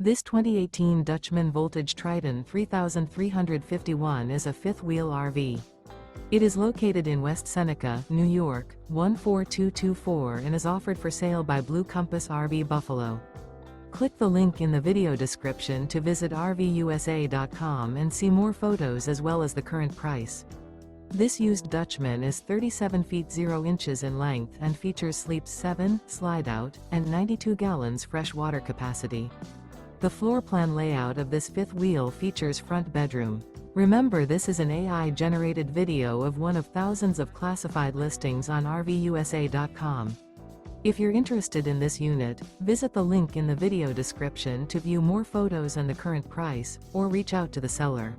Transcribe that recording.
This 2018 Dutchmen Voltage Triton 3351 is a fifth-wheel RV. It is located in West Seneca, New York, 14224 and is offered for sale by Blue Compass RV Buffalo. Click the link in the video description to visit RVUSA.com and see more photos as well as the current price. This used Dutchman is 37 feet 0 inches in length and features sleeps 7, slide-out, and 92 gallons fresh water capacity. The floor plan layout of this fifth wheel features front bedroom. Remember, this is an AI-generated video of one of thousands of classified listings on RVUSA.com. If you're interested in this unit, visit the link in the video description to view more photos and the current price, or reach out to the seller.